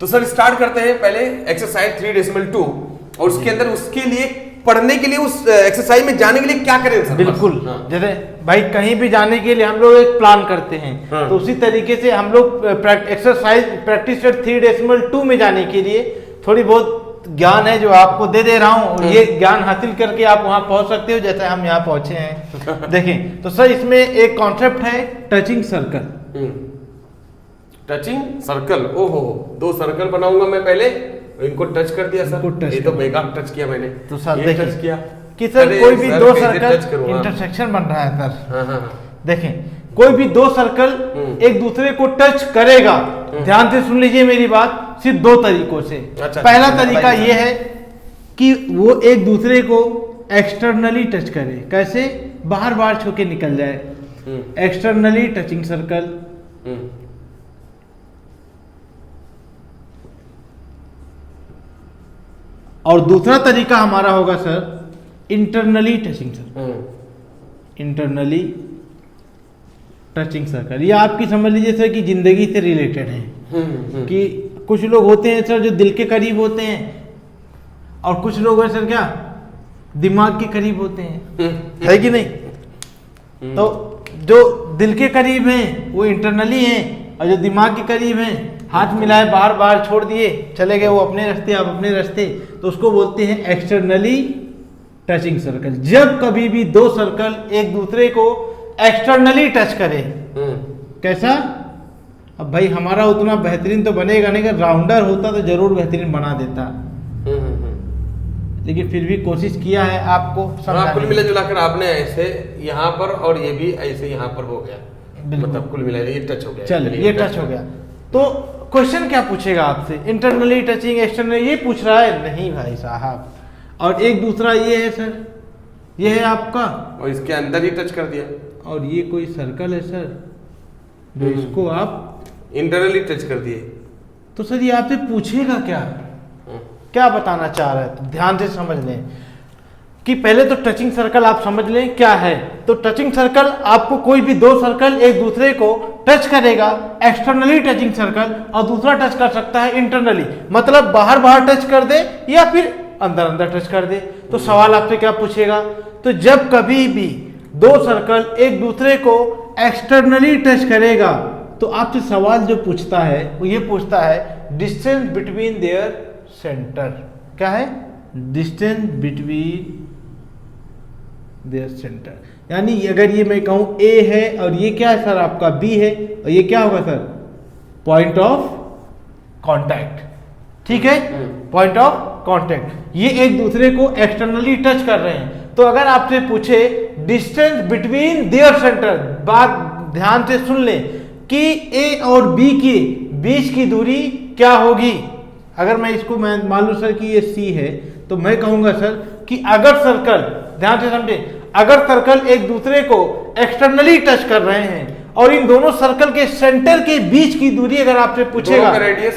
तो sir start करते हैं पहले एक्सरसाइज 3.2 और उसके अंदर उसके लिए पढ़ने के लिए उस एक्सरसाइज में जाने के लिए क्या करें सर? बिल्कुल। हाँ। जैसे भाई कहीं भी जाने के लिए हम लोग एक प्लान करते हैं, हाँ। तो उसी तरीके से हम लोग एक्सरसाइज प्रैक्टिस 3.2 में जाने के लिए थोड़ी बहुत ज्ञान है जो आपको दे रहा हूँ, और ये ज्ञान हासिल करके आप वहां पहुंच सकते हो जैसे हम यहाँ पहुंचे हैं। देखें तो सर इसमें एक कॉन्सेप्ट है टचिंग सर्कल। टचिंग सर्कल, ओहो, 2 सर्कल बनाऊंगा मैं पहले, इनको टच कर दिया सर, ये तो बेकार टच किया मैंने। तो सर ये देखिए टच किया कि सर अरे कोई भी सर, 2 कैसे टच सर्कल करूं? इंटरसेक्शन बन रहा है सर। हाँ, हाँ, देखें कोई भी 2 सर्कल एक दूसरे को टच करेगा, ध्यान से सुन लीजिए मेरी बात, सिर्फ 2 तरीकों से। अच्छा, पहला अच्छा, तरीका ये है कि वो एक दूसरे को एक्सटर्नली टच करे। कैसे? बाहर बाहर छू के निकल जाए, एक्सटर्नली टचिंग सर्कल। और दूसरा तरीका हमारा होगा sir internally touching circle. Internally touching circle, ये आपकी समझ लीजिए सर कि जिंदगी से रिलेटेड है। कि कुछ लोग होते हैं सर जो दिल के करीब होते हैं, और कुछ लोग हैं सर क्या दिमाग के करीब होते हैं, है कि नहीं? तो जो दिल के करीब हैं वो इंटरनली हैं, और जो दिमाग के करीब हैं हाथ मिलाए बाहर बाहर छोड़ दिए चले गए वो अपने रास्ते आप अपने रास्ते, तो उसको बोलते हैं एक्सटर्नली टचिंग सर्कल। जब कभी भी 2 सर्कल एक दूसरे को एक्सटर्नली टच करें, कैसा? अब भाई हमारा उतना बेहतरीन तो बनेगा नहीं, अगर राउंडर होता तो जरूर बेहतरीन बना देता, लेकिन फिर भी कोशिश किया है आपको हाँ, कुल मिला जुला कर आपने ऐसे यहाँ पर और ये भी ऐसे यहाँ पर हो गया, मतलब कुल मिला ये टच हो गया। चलिए ये टच हो गया। तो क्वेश्चन क्या पूछेगा आपसे? इंटरनली टचिंग एक्सटर्नली ये पूछ रहा है? नहीं भाई साहब। और एक दूसरा ये है सर, ये है आपका, और इसके अंदर ही टच कर दिया, और ये कोई सर्कल है सर जो इसको आप इंटरनली टच कर दिए। तो सर ये आपसे पूछेगा क्या बताना चाह रहा है? तो ध्यान से समझ लें कि पहले तो टचिंग सर्कल आप समझ लें क्या है। तो टचिंग सर्कल आपको कोई भी 2 सर्कल एक दूसरे को टच करेगा, एक्सटर्नली टचिंग सर्कल, और दूसरा टच कर सकता है इंटरनली, मतलब बाहर बाहर टच कर दे या फिर अंदर अंदर टच कर दे। तो सवाल आपसे क्या पूछेगा? तो जब कभी भी 2 सर्कल एक दूसरे को एक्सटर्नली टच करेगा तो आपसे सवाल जो पूछता है वो ये पूछता है डिस्टेंस बिटवीन देयर सेंटर। क्या है? डिस्टेंस बिटवीन देयर सेंटर, यानी अगर ये मैं कहूं A है और ये क्या है सर आपका B है, और ये क्या होगा सर? Point of contact. ठीक है, पॉइंट ऑफ कांटेक्ट। ये एक दूसरे को एक्सटर्नली टच कर रहे हैं। तो अगर आपसे पूछे डिस्टेंस बिटवीन देयर सेंटर, बात ध्यान से सुन लें कि A और B के बीच की दूरी क्या होगी। अगर मैं इसको मैं मान लूं सर कि ये C है, तो मैं कहूंगा सर कि अगर सर्कल, ध्यान से समझे, अगर सर्कल एक दूसरे को एक्सटर्नली टच कर रहे हैं और इन दोनों सर्कल के सेंटर के बीच की दूरी अगर आपसे पूछेगा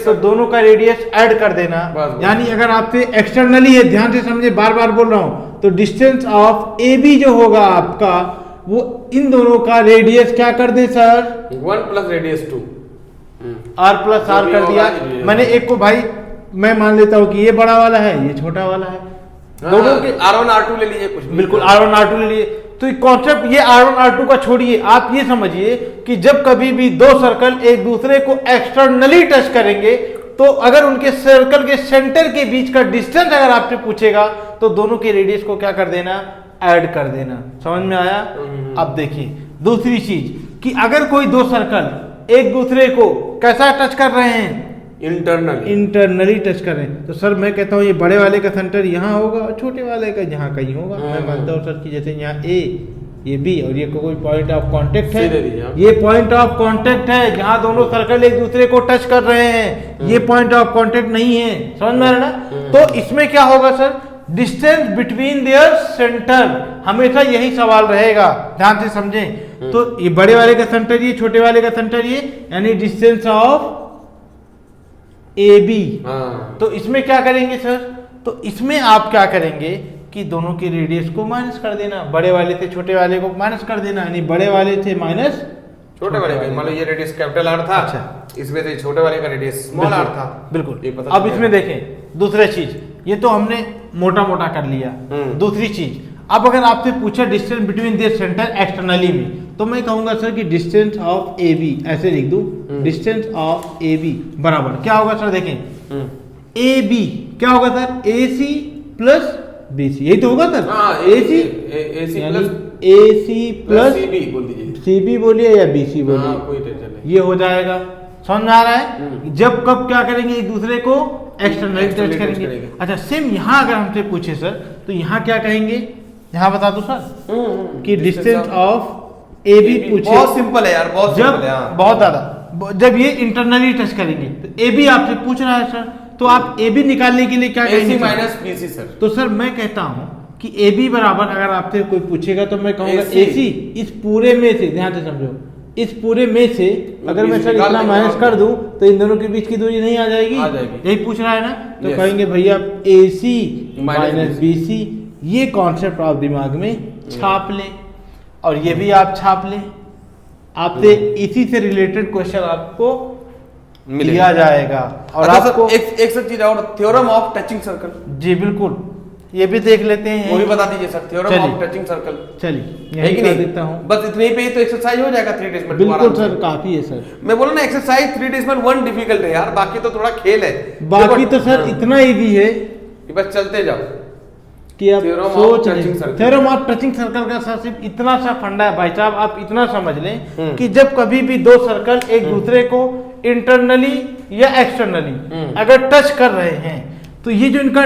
तो दोनों का रेडियस ऐड कर देना। यानी अगर आपसे एक्सटर्नली है, ध्यान से समझे, बार बार बोल रहा हूं, तो डिस्टेंस ऑफ ए बी जो होगा आपका वो इन दोनों का रेडियस क्या कर दे सर? 1 + रेडियस 2 r + r कर दिया मैंने। एक को भाई मैं मान लेता हूं कि ये बड़ा वाला है ये छोटा वाला है, दोनों के R1 R2 ले लीजिए, कुछ बिल्कुल R1 R2 ले लिए। तो कॉन्सेप्ट ये R1 R2 का छोड़िए, आप ये समझिए कि जब कभी भी 2 सर्कल एक दूसरे को एक्सटर्नली टच करेंगे तो अगर उनके सर्कल के सेंटर के बीच का डिस्टेंस अगर आपसे पूछेगा तो दोनों के रेडियस को क्या कर देना? ऐड कर देना। समझ में आया? अब देखिए दूसरी चीज कि अगर कोई 2 सर्कल एक दूसरे को कैसा टच कर रहे हैं? इंटरनली टच कर रहे हैं। तो सर मैं कहता हूँ ये बड़े वाले का सेंटर यहाँ होगा और छोटे वाले का यहाँ कहीं होगा। मैं मानता हूँ सर कि जैसे यहाँ A ये B और ये कोई पॉइंट ऑफ कांटेक्ट है, ये पॉइंट ऑफ कांटेक्ट है जहाँ दोनों सर्कल एक दूसरे को टच कर रहे हैं, ये पॉइंट ऑफ कांटेक्ट नहीं है। समझ में आ रहा ना? तो इसमें क्या होगा sir? Distance between their centre, हमेशा यही सवाल रहेगा, ध्यान से समझें। तो ये बड़े वाले का सेंटर ये, छोटे वाले का सेंटर ये, यानी डिस्टेंस ऑफ ए बी। तो इसमें क्या करेंगे सर? तो इसमें आप क्या करेंगे कि दोनों के रेडियस को माइनस कर देना, बड़े वाले से छोटे वाले को माइनस कर देना, यानी बड़े वाले से माइनस छोटे वाले का, मान लो ये रेडियस कैपिटल आर था, अच्छा। इसमें से छोटे वाले का रेडियस स्मॉल आर था। बिल्कुल। ये पता अब चल इसमें गया। देखें दूसरा चीज, ये तो हमने मोटा मोटा कर लिया। दूसरी चीज, अब अगर आपसे पूछा distance between their centre externally में, तो मैं कहूंगा सर कि डिस्टेंस ऑफ ए बी, ऐसे लिख दूं, डिस्टेंस ऑफ ए बी बराबर क्या होगा सर, देखें ए बी क्या होगा सर, ए सी प्लस बी सी, यही तो होगा सर। ए सी प्लस ए सी प्लस सीबी बोल दीजिए, सी बी बोलिए या बी सी बोलिए, कोई टेंशन नहीं। ये हो जाएगा। समझ में आ रहा है? जब कब क्या करेंगे, एक दूसरे को एक्सटर्नली टच करेंगे। अच्छा, सेम यहाँ अगर हमसे पूछे सर, तो यहाँ क्या कहेंगे, यहाँ बता दो सर कि डिस्टेंस ऑफ ए बी पूछे। बहुत सिंपल है यार, बहुत जब सिंपल है। बहुत ज्यादा, जब ये इंटरनली टच करेंगे तो ए बी आपसे पूछ रहा है सर, तो आप ए बी निकालने के लिए क्या करेंगे, AC माइनस BC सर। तो सर मैं कहता हूं कि ए बी बराबर, अगर आपसे कोई पूछेगा तो मैं कहूंगा AC ए सी, इस पूरे में से, ध्यान से समझो, इस पूरे में से अगर मैं सर निकाल इतना देंगे माइनस और कर दूं तो इन दोनों के बीच की दूरी नहीं आ जाएगी, आ जाएगी। यही पूछ रहा है ना, तो Yes। कहेंगे भैया A C minus BC। B C. ये कॉन्सेप्ट आप दिमाग में छाप लें, और ये भी आप छाप लें, आपसे इसी से रिलेटेड क्वेश्चन आपको दिया जाएगा। और अच्छा आपको सर, एक सर चीज और, थ्योरम ऑफ टचिंग सर्कल, जी बिल्कुल, ये भी देख लेते हैं, वो भी बता दीजिए सर, थ्योरम चलिए। Of touching circle. चलिए है यही कि कर नहीं? देता हूँ। बस इतने ही पे ही तो एक्सरसाइज हो जाएगा 3 डेज में। बिल्कुल सर, काफी है सर। मैं बोला ना, एक्सरसाइज 3 डेज में 1 डिफिकल्ट है यार, बाकी तो थोड़ा खेल है। बाकी तो सर इतना इजी है कि बस चलते जाओ कि आप Theorem of सोच touching लें। circle। Theorem of touching circle का सर सिर्फ इतना सा फंडा है भाई साहब, आप इतना समझ लें कि जब कभी भी दो सर्कल एक दूसरे को इंटरनली या एक्सटर्नली अगर टच कर रहे हैं, तो ये जो इनका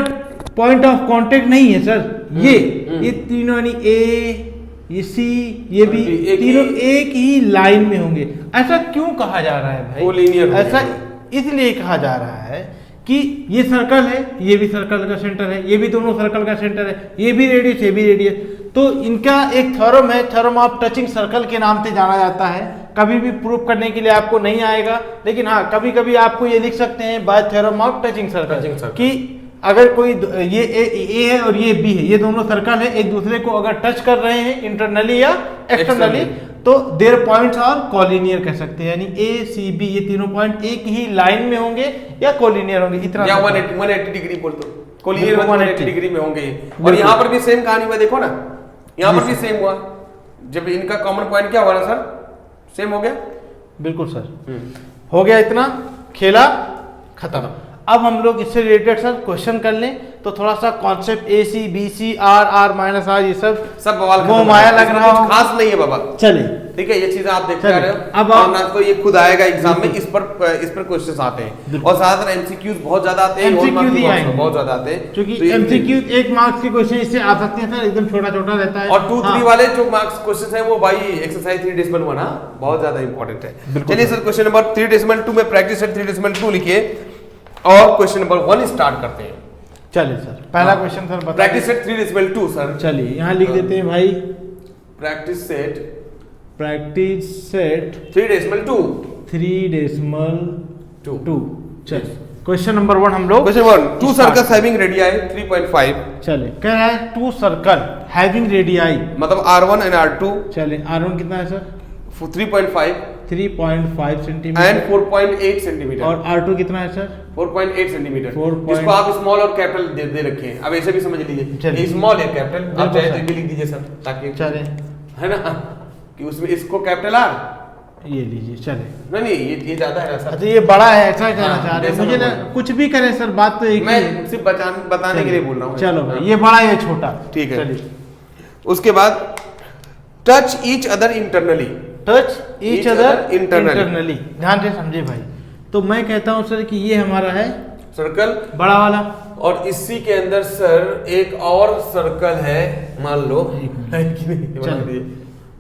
पॉइंट ऑफ कांटेक्ट नहीं है सर, ये तीनों यानी ए, ये सी, ये भी एक तीनों ही- एक ही लाइन में होंगे। ऐसा क्यों कहा जा रहा है भाई? Collinear होंगे। ऐसा इसलिए कहा जा रहा है कि ये सर्कल है, ये भी सर्कल का सेंटर है, ये भी दोनों सर्कल का सेंटर है, ये भी रेडियस, ये भी रेडियस, तो इनका एक थ्योरम है, थ्योरम ऑफ टचिंग सर्कल के नाम से जाना जाता है। कभी भी प्रूफ करने के लिए आपको नहीं आएगा, लेकिन हाँ कभी कभी आपको ये लिख सकते हैं bye theorem of touching circle कि अगर कोई ये ए है और ये बी है, ये दोनों सर्कल है, एक दूसरे को अगर टच कर रहे हैं इंटरनली या एक्सटर्नली, तो देयर पॉइंट्स आर कॉलिनियर कह सकते हैं, यानी ए सी बी ये तीनों पॉइंट एक ही लाइन में होंगे या कॉलिनियर होंगे। इतना या 180 डिग्री बोल दो, कोलिनियर बिल्कुल 180 डिग्री में होंगे। और यहाँ पर भी सेम कहानी हुआ, देखो ना, यहाँ पर भी सेम हुआ, जब इनका कॉमन पॉइंट क्या हुआ ना सर, सेम हो गया। बिल्कुल सर, हो गया, इतना खेला खत्म। अब हम लोग इससे रिलेटेड सर क्वेश्चन कर लें, तो थोड़ा सा concept A C B C R R minus R ये सब बवाल वो माया लग रहा कुछ खास नहीं है बाबा। चलिए ठीक है, ये चीजें आप देखते आ रहे हो। अब और ना तो ये खुद आएगा एग्जाम में, इस पर क्वेश्चंस आते हैं, और ज्यादातर एमसीक्यूज बहुत ज्यादा आते हैं, MCQs ही आएंगे। बहुत ज्यादा आते हैं, क्योंकि तो ये- एमसीक्यू 1 मार्क्स के क्वेश्चन इससे आ सकते हैं सर, एकदम छोटा छोटा रहता है। और 2-3 वाले जो मार्क्स क्वेश्चंस हैं वो भाई एक्सरसाइज 3.1 बहुत ज्यादा इंपॉर्टेंट है। चलिए सर, क्वेश्चन नंबर 3.2 में प्रैक्टिस सेट 3.2 लिखिए और क्वेश्चन नंबर 1 स्टार्ट करते हैं। चलिए सर, पहला क्वेश्चन सर बताइए। Practice set 3.2 sir. चलिए यहाँ लिख देते हैं भाई, प्रैक्टिस सेट प्रैक्टिस सेट 3.2 3.2। चलिए क्वेश्चन नंबर 1 हम लोग क्वेश्चन 1, 2 सर्कल्स हैविंग रेडियाई 3.5, चलिए कह रहा है 2 सर्कल हैविंग रेडियाई, मतलब R1 एंड R2, चलिए R1 कितना है सर, 3.5 3.5 सेंटीमीटर, एंड 4.8 सेंटीमीटर, और R2 कितना है सर, 4.8 सेंटीमीटर। 4. इसको आप स्मॉल और कैपिटल दे रखे हैं, अब ऐसे भी समझ लीजिए, चलिए। ये स्मॉल है कैपिटल, आप बिल्कुल चाहे सर। तो भी लिख दीजिए सर, ताकि चलिए है ना कि उसमें इसको कैपिटल आर, ये लीजिए, चलिए। नहीं ये ज्यादा है ना सर। अच्छा ये बड़ा है, ऐसा कहना हाँ, चाह रहे हैं जैसा मुझे मैं ना, बोल रहा कुछ भी करें सर, बात तो एक ही मैं है। सिर्फ बताने के लिए बोल रहा हूँ। चलो भाई, ये बड़ा है छोटा, ठीक है। चलिए। उसके बाद touch each other internally, touch each Each other other internally। Internally, ध्यान से समझे भाई। तो मैं कहता हूं सर कि ये हमारा है सर्कल, बड़ा वाला, और इसी के अंदर सर एक और सर्कल है, मान लो है कि नहीं, बना चलो। दीजिए।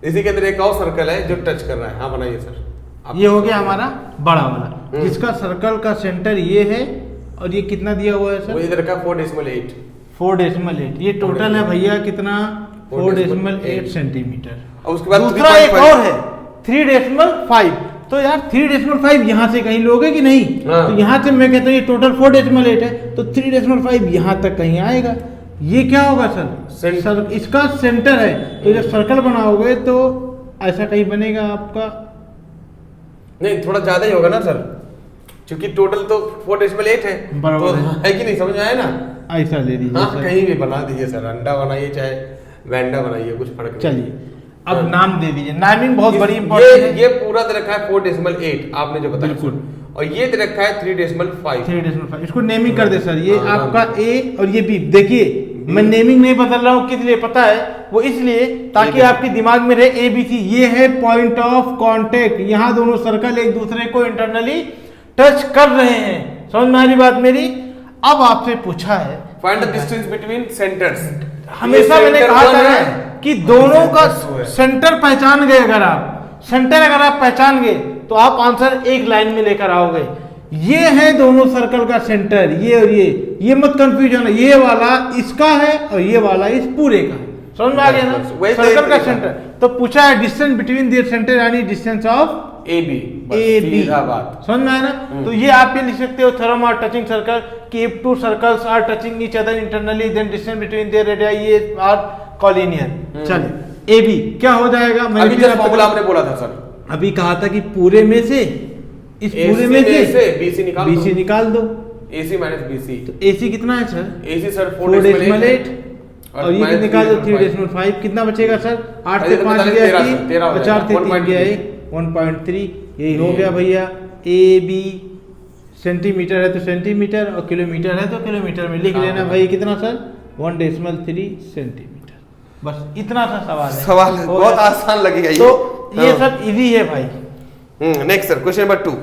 इसी के अंदर एक और सर्कल है जो टच कर रहा है, हाँ बनाइए सर। आप ये हो गया हमारा बड़ा वाला, जिसका सर्कल का सेंटर ये है, और ये कितना दिया हुआ है वो सर, इधर का 4.8, 4.8। ये टोटल है भैया कितना, 4.8 4.8 सेंटीमीटर। और उसके बाद दूसरा एक 3.5 और है 3.5। तो यार 3.5 यहाँ से कहीं लोगे कि नहीं, हाँ। तो यहाँ से मैं कहता हूँ ये टोटल 4.8 है, तो 3.5 यहाँ तक कहीं आएगा। ये क्या होगा सर, सर इसका सेंटर है, तो जब सर्कल बनाओगे तो ऐसा कहीं बनेगा आपका नहीं थोड़ा ज्यादा ही होगा ना सर, क्योंकि टोटल तो 4.8 है, बराबर तो है कि नहीं, समझ में आया ना। ऐसा ले लीजिए हाँ सर। कहीं भी बना दीजिए सर, अंडा बनाइए चाहे वेंडा बनाइए, कुछ फर्क नहीं। चलिए अब हाँ। नाम दे दीजिए, नामिंग बहुत बड़ी ये इंपॉर्टेंट है। ये पूरा दे रखा है 4.8 आपने जो बताया बिल्कुल। सर। और ये दे रखा है 3.5। 3.5 इसको नेमिंग कर दे सर, ये हाँ, आपका ए और ये बी। देखिए मैं नेमिंग नहीं बदल रहा हूँ, किस लिए पता है, वो इसलिए ताकि देखो। आपके दिमाग में रहे ए बी सी। ये है पॉइंट ऑफ कांटेक्ट, यहाँ दोनों सर्कल एक दूसरे को इंटरनली टच कर रहे हैं। समझ में आ रही बात मेरी। अब आपसे पूछा है find the distance between centres. हमेशा मैंने कहा था कि दोनों का सेंटर पहचान गए, अगर आप सेंटर अगर आप पहचान गए तो आप आंसर एक लाइन में लेकर आओगे। ये है दोनों सर्कल का सेंटर, ये और ये मत कंफ्यूज होना, ये वाला इसका है और ये वाला इस पूरे का है। समझ में आ गया ना, सर्कल का सेंटर। तो पूछा है डिस्टेंस बिटवीन देयर सेंटर यानी डिस्टेंस ऑफ ए बी। समझ में आया ना। तो ये आप ये लिख सकते हो थ्योरम ऑफ टचिंग सर्कल कि if two circles are touching each other internally then distance between their radii are collinear. चलिए ए बी क्या हो जाएगा, अभी जस्ट फॉर्मूला आपने बोला था सर, अभी कहा था कि पूरे में से इस पूरे में से BC निकाल दो। AC minus BC। तो AC कितना है सर, AC सर 4.8 और ये निकाल दो 3.5। कितना बचेगा सर, 8 से 5 गया 3, 4 से 3 गया 1.3। यही हो गया भैया। ए बी सेंटीमीटर है तो सेंटीमीटर और किलोमीटर है तो किलोमीटर में लिख लेना भाई। कितना सर 1.3 सेंटीमीटर। बस इतना सा सवाल है। सवाल बहुत आसान लगेगा ये। तो ये सब इजी है भाई। Next sir question number 2।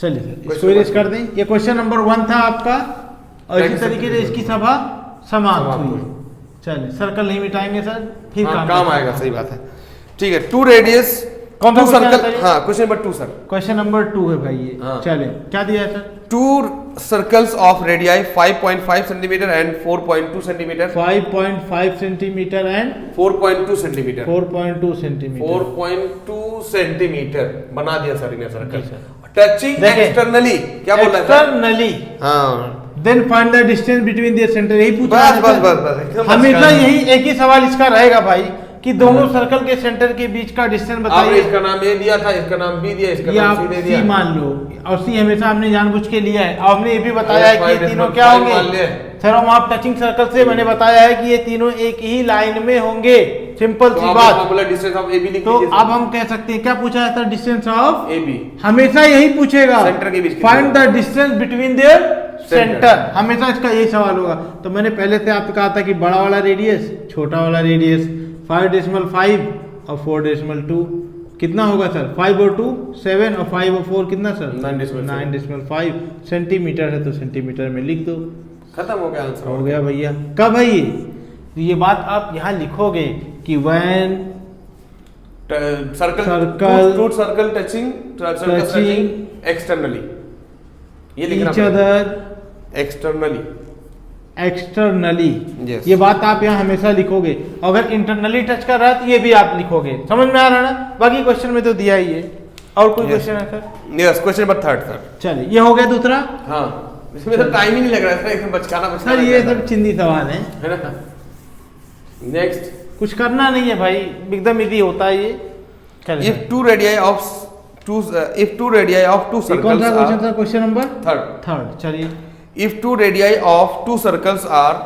चलिए सर इसको इरेज कर दें। ये क्वेश्चन नंबर 1 था आपका और इसी तरीके से इसकी सभा समाप्त हुई। चलिए सर्कल नहीं मिटाएंगे सर, फिर काम आएगा। सही बात है, ठीक है। 2 रेडियस कौन सा सर्कल। हाँ question number 2 sir. Question number 2 है भाई ये। हाँ। चलिए क्या दिया है sir, 2 circles of radii 5.5 centimetre and 4.2 centimetre. 5.5 centimetre and 4.2 centimetre. 4.2 centimetre 4.2 centimetre बना दिया सर इन्हें सर्कल। टचिंग एक्सटर्नली क्या बोल रहा है एक्सटर्नली। हाँ then find the distance between their centre. यही पूछा बस है बस सर। बस बस एकदम हमेशा अच्छा। यही एक ही सवाल इसका रहेगा भाई कि दोनों सर्कल के सेंटर के बीच का डिस्टेंस आपने बताइए। इसका नाम ए दिया था, इसका नाम बी दिया, इसका ये नाम आप सी दे सी दिया। मान लो और सी हमेशा हमने जानबूझ के लिया है। और हमने ये भी बताया है कि ये तीनों क्या होंगे, थ्योरम ऑफ टचिंग सर्कल से मैंने बताया है कि ये तीनों एक ही लाइन में होंगे। सिंपल सी बात। Formula distance of A B लिख तो लीजिए। अब हम कह सकते हैं क्या पूछा है sir, distance of A B हमेशा यही पूछेगा, सेंटर के बीच की find the distance between their centre. हमेशा इसका यही सवाल होगा। तो मैंने पहले से आपको कहा था कि बड़ा वाला रेडियस छोटा वाला रेडियस 5.5 और 4.2 कितना होगा सर, 5 और 2 7 और 5 और 4 कितना सर 9.5 सेंटीमीटर है तो सेंटीमीटर में लिख दो। खत्म हो गया आंसर। हो गया भैया। कब है ये, तो ये बात आप यहाँ लिखोगे कि when circle two circle touching externally, ये लिखना each other externally. Externally Yes. ये बात आप यहाँ हमेशा लिखोगे। अगर इंटरनली टच कर रहा है तो ये भी आप लिखोगे। समझ में आ रहा है ना। बाकी क्वेश्चन में तो दिया ही है। और कोई क्वेश्चन है sir? Yes question number 3 sir. चलिए ये हो गया दूसरा। हाँ इसमें तो टाइम ही नहीं लग रहा है, एकदम बचकाना सर ये सब चिंदी सवाल है ना। नेक्स्ट, कुछ करना नहीं है भाई, एकदम इजी होता है ये। चलिए if two radii of two ये कौन circles सा क्वेश्चन are था, क्वेश्चन नंबर third, चलिए if two radii of two circles are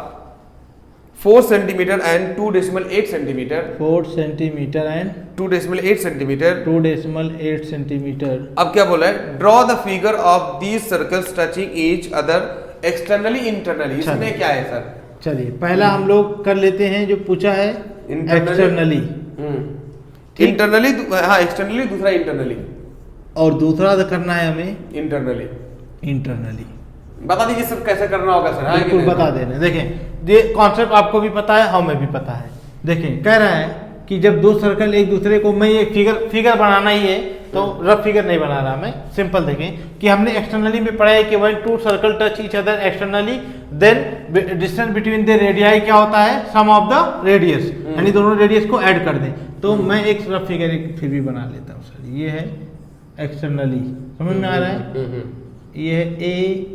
4 centimeter and 2.8 centimeter, 4 centimetre and 2.8 centimeter, 2.8 centimetre. अब क्या बोला है, draw the figure of these circles touching each other externally internally। इसमें क्या है सर? चलिए पहला हम लोग कर लेते हैं जो पूछा है एक्सटर्नली, इंटरनली। हाँ एक्सटर्नली, दूसरा इंटरनली। और दूसरा करना है हमें इंटरनली। इंटरनली। बता दीजिए सर कैसे करना होगा सर। हाँ कि बिल्कुल नहीं? बता दे रहे हैं। देखें ये कॉन्सेप्ट आपको भी पता है, हमें भी पता है। देखें कह रहा है कि जब दो सर्कल एक दूसरे को, मैं ये फिगर बनाना ही है तो रफ फिगर नहीं बना रहा मैं, सिंपल देखें कि हमने एक्सटर्नली में पढ़ा है कि when two circle touch each other externally then distance between the radii क्या होता है, सम ऑफ द रेडियस, यानी दोनों रेडियस को ऐड कर दें। तो मैं एक रफ फिगर फिर भी बना लेता हूँ सर। ये है एक्सटर्नली, समझ में आ रहा है। ये है ए,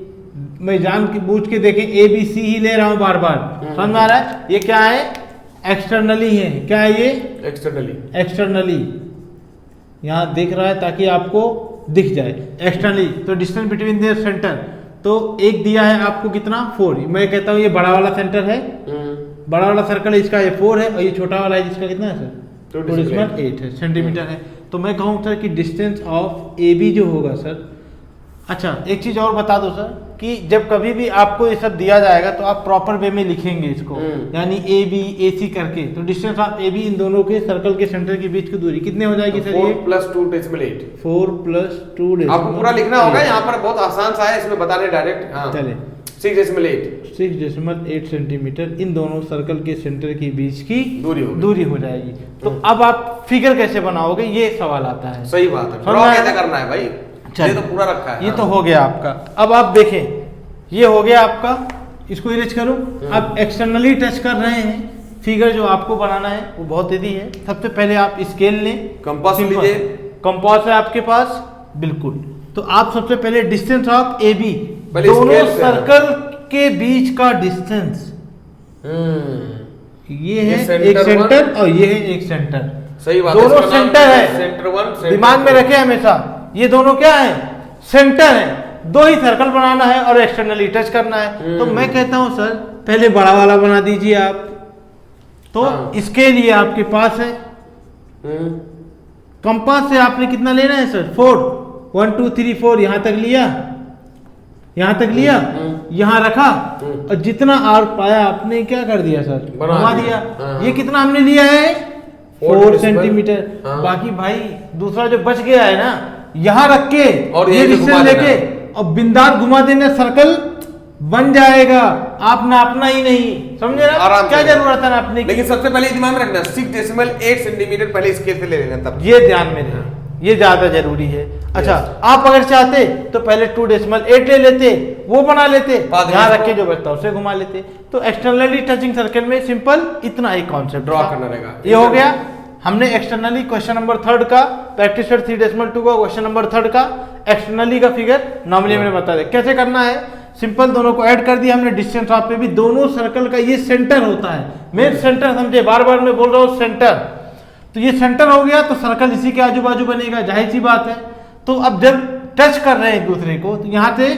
मैं जान के बूझ के देखें ए बी सी ही ले रहा हूँ बार बार, समझ में आ रहा है। ये क्या है, एक्सटर्नली है। क्या है ये, एक्सटर्नली। एक्सटर्नली यहाँ दिख रहा है ताकि आपको दिख जाए एक्सटर्नली। तो डिस्टेंस बिटवीन देयर सेंटर, तो एक दिया है आपको कितना 4, मैं कहता हूँ ये बड़ा वाला सेंटर है, बड़ा वाला सर्कल है इसका, ये 4 है, और ये छोटा वाला है जिसका कितना है सर 2.8 है सेंटीमीटर है। तो मैं कहूँ सर कि डिस्टेंस ऑफ ए बी जो होगा सर, अच्छा एक चीज और बता दो सर कि जब कभी भी आपको ये सब दिया जाएगा तो आप प्रॉपर वे में लिखेंगे इसको, यानी ए बी ए सी करके। तो distance of A be in दोनों के सर्कल के सेंटर के बीच की दूरी कितने हो जाएगी सर? 4 + 2.8। 4 + 2 आपको पूरा लिखना होगा, यहाँ पर बहुत आसान सा है, इसमें बता रहे डायरेक्ट। हाँ चले 6.8 सेंटीमीटर इन दोनों सर्कल के सेंटर के बीच की दूरी हो जाएगी। तो अब आप फिगर कैसे बनाओगे, ये सवाल आता है। सही बात है, ड्रॉ कैसे करना है भाई, ये तो पूरा रखा है। ये तो हो गया आपका। अब आप देखें, ये हो गया आपका, इसको इरेज करो। अब एक्सटर्नली टच कर रहे हैं, फिगर जो आपको बनाना है वो बहुत इजी है। सबसे पहले आप स्केल लें, कंपास लीजिए, कंपास है आपके पास, बिल्कुल। तो आप सबसे पहले डिस्टेंस ऑफ ए बी, पहले दोनों scale से सर्कल के बीच का डिस्टेंस, ये है एक सेंटर और ये है एक सेंटर। सही बात, दोनों सेंटर है, सेंटर 1 दिमाग में रखे हमेशा, ये दोनों क्या है, सेंटर है। दो ही सर्कल बनाना है और एक्सटर्नली टच करना है। तो मैं कहता हूं सर पहले बड़ा वाला बना दीजिए आप। तो इसके लिए आपके पास है कंपास से आपने कितना लेना है सर 4, 1 2 3 4 यहां तक लिया, यहां तक लिया, यहां रखा, और जितना आर्क पाया आपने क्या कर दिया सर, घुमा दिया। ये कितना हमने लिया है 4 सेंटीमीटर। बाकी भाई दूसरा जो बच गया है ना, यहाँ रख के और ये डिस्टेंस लेके और बिंदास घुमा देने, सर्कल बन जाएगा। आप नापना ही नहीं, समझे ना, क्या जरूरत है नापने की। लेकिन सबसे पहले दिमाग में रखना 6.8 सेंटीमीटर पहले स्केल से ले लेना, तब ये ध्यान में रखना, ये ज्यादा जरूरी है। अच्छा आप अगर चाहते तो पहले 2.8 ले लेते, वो बना लेते, यहाँ रख के जो बचता उसे घुमा लेते। तो एक्सटर्नली टचिंग सर्कल में सिंपल इतना ही कॉन्सेप्ट ड्रॉ करना रहेगा। ये हो गया। हमने एक्सटर्नली क्वेश्चन नंबर 3 का प्रैक्टिस सेट 3.2 का क्वेश्चन नंबर 3 का एक्सटर्नली का फिगर नॉर्मली मैंने बता दिया कैसे करना है। सिंपल दोनों को ऐड कर दिया हमने। डिस्टेंस ऑफ पे भी दोनों सर्कल का ये सेंटर होता है, मेन सेंटर समझे, बार बार मैं बोल रहा हूँ सेंटर। तो ये सेंटर हो गया, तो सर्कल इसी के आजू बाजू बनेगा, जाहिर सी बात है। तो अब जब टच कर रहे हैं एक दूसरे को, तो यहाँ से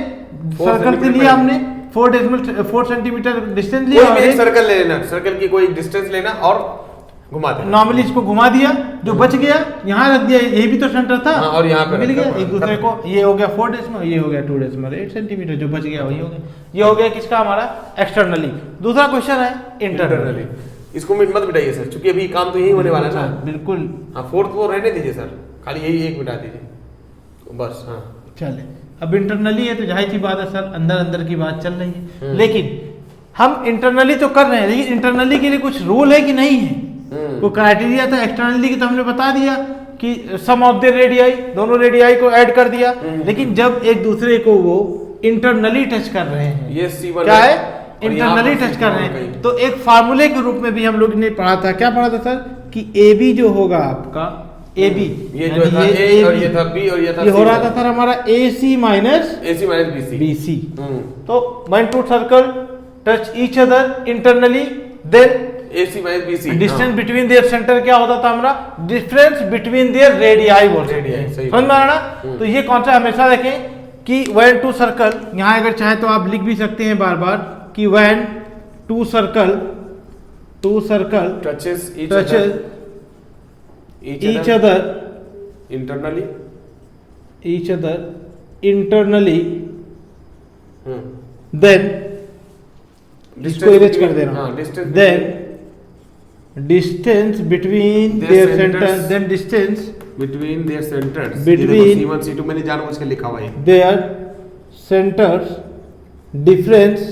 सर्कल के लिए हमने 4 सेंटीमीटर डिस्टेंस लिया, एक सर्कल ले लेना, सर्कल की कोई डिस्टेंस लेना और घुमा देना। नॉर्मली इसको घुमा दिया, जो बच गया यहाँ रख दिया, ये भी तो सेंटर था। और यहाँ पे मिल गया एक दूसरे को। ये हो गया 4 ये हो गया 2.8 सेंटीमीटर, जो बच गया वही हो गया। ये हो गया किसका, हमारा एक्सटर्नली। दूसरा क्वेश्चन है इंटरनली। इसको मत बिठाइए सर, क्योंकि अभी काम तो यही होने वाला है ना। बिल्कुल। हाँ 4th को रहने दीजिए सर, खाली यही एक बिठा दीजिए बस। हाँ चले, अब इंटरनली है तो जाहिर सी बात है सर, अंदर अंदर की बात चल रही है। लेकिन हम इंटरनली तो कर रहे हैं, लेकिन इंटरनली के लिए कुछ रूल है कि नहीं है, वो क्राइटेरिया था। एक्सटर्नली की तो हमने बता दिया कि सम ऑफ द रेडियाई, दोनों रेडियाई को ऐड कर दिया। लेकिन जब एक दूसरे को वो इंटरनली टच कर रहे हैं, ये C1 क्या है, इंटरनली टच कर रहे हैं, तो एक फार्मूले के रूप में भी हम लोग ने पढ़ा था। क्या पढ़ा था सर कि ए बी जो होगा आपका, ए बी ये जो था A और ये था B और ये था C, हो रहा था सर हमारा AC माइनस BC। तो one two circle touch each other internally, then AC - BC। Distance between their centre क्या होता था हमारा, डिफरेंस बिटवीन देयर रेडियाई बोलते हैं, समझ में आ रहा। तो ये कौन सा हमेशा रखें कि व्हेन टू सर्कल, यहाँ अगर चाहे तो आप लिख भी सकते हैं बार बार कि when two circle touches each other internally then इसको इरेज कर दे रहा हूं, then distance between their centers, then distance between their centers, between C1 C2 मैंने जानबूझ के लिखा हुआ है, their centers difference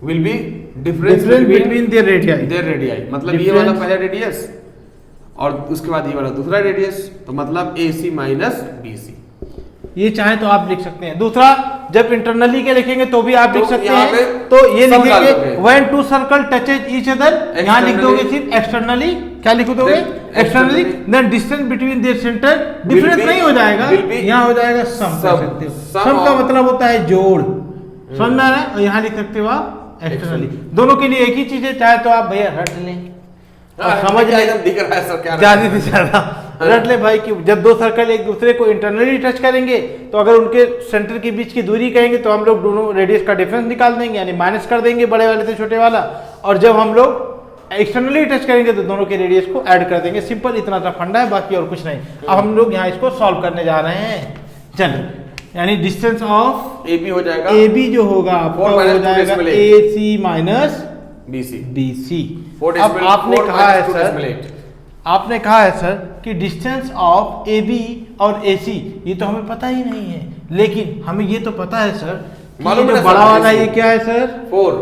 will be difference between their radii, मतलब ये वाला पहला रेडियस और उसके बाद ये वाला दूसरा रेडियस, तो मतलब AC माइनस BC। ये चाहे तो आप लिख सकते हैं। दूसरा जब इंटरनली के लिखेंगे तो भी आप लिख सकते हैं, तो ये लिखेंगे when two circle touches each other, यहाँ लिख दोगे सिर्फ एक्सटर्नली, क्या लिख दोगे externally, then distance between their centre, difference नहीं हो जाएगा, यहाँ हो जाएगा सम। सम का मतलब होता है जोड़, समझ में आ रहा है। और यहाँ लिख सकते हो आप एक्सटर्नली। दोनों के लिए एक ही चीज है, चाहे तो आप भैया रट लें और समझ लें, दिख रहा है सर क्या ज्यादा से ज्यादा रट ले भाई कि जब दो सर्कल एक दूसरे को इंटरनली टच करेंगे तो अगर उनके सेंटर के बीच की दूरी कहेंगे तो हम लोग दोनों रेडियस का डिफरेंस निकाल देंगे, यानी माइनस कर देंगे बड़े वाले से छोटे वाला, और जब हम लोग एक्सटर्नली टच करेंगे तो दोनों के रेडियस को ऐड कर देंगे। सिंपल इतना सा फंडा है, बाकी और कुछ नहीं। अब हम लोग यहाँ इसको सॉल्व करने जा रहे हैं। चल, यानी डिस्टेंस ऑफ AB हो जाएगा, AB जो होगा आपका हो जाएगा AC माइनस BC। अब आपने कहा है सर, आपने कहा है सर कि डिस्टेंस ऑफ AB और AC ये तो हमें पता ही नहीं है, लेकिन हमें ये तो पता है सर कि ये जो बड़ा वाला ये क्या है सर, 4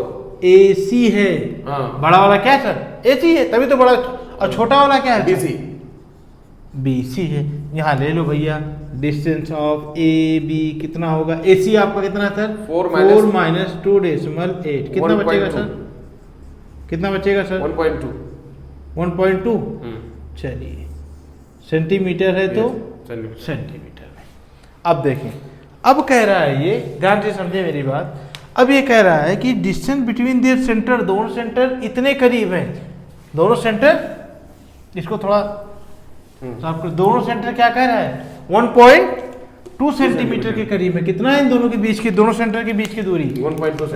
AC है। बड़ा वाला क्या है सर, AC है, तभी तो बड़ा। और छोटा वाला क्या है, BC है। यहाँ ले लो भैया, डिस्टेंस ऑफ AB कितना होगा, AC आपका कितना है सर, 4 माइनस 2.8। कितना बचेगा सर, कितना बचेगा सर, 1.2। चलिए, सेंटीमीटर है तो सेंटीमीटर में। अब देखें, अब कह रहा है ये, ध्यान से समझे मेरी बात। अब ये कह रहा है कि डिस्टेंस बिटवीन देयर सेंटर, दोनों सेंटर इतने करीब हैं, दोनों सेंटर, इसको थोड़ा साफ कर, दोनों सेंटर क्या कह रहा है, 1.2 सेंटीमीटर के करीब है। कितना है इन दोनों के बीच की, दोनों सेंटर के बीच की दूरी 1.2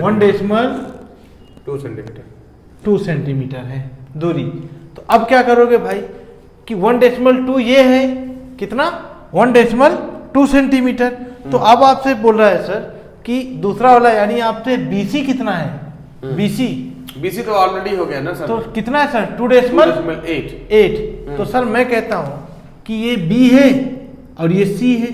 सेंटीमीटर है दूरी। तो अब क्या करोगे भाई कि 1.2 ये है कितना, 1.2 सेंटीमीटर। तो अब आपसे बोल रहा है सर कि दूसरा वाला यानी आपसे BC कितना है, BC तो ऑलरेडी हो गया ना सर, तो कितना है सर, 2.8। तो सर मैं कहता हूं कि ये B है और ये C है,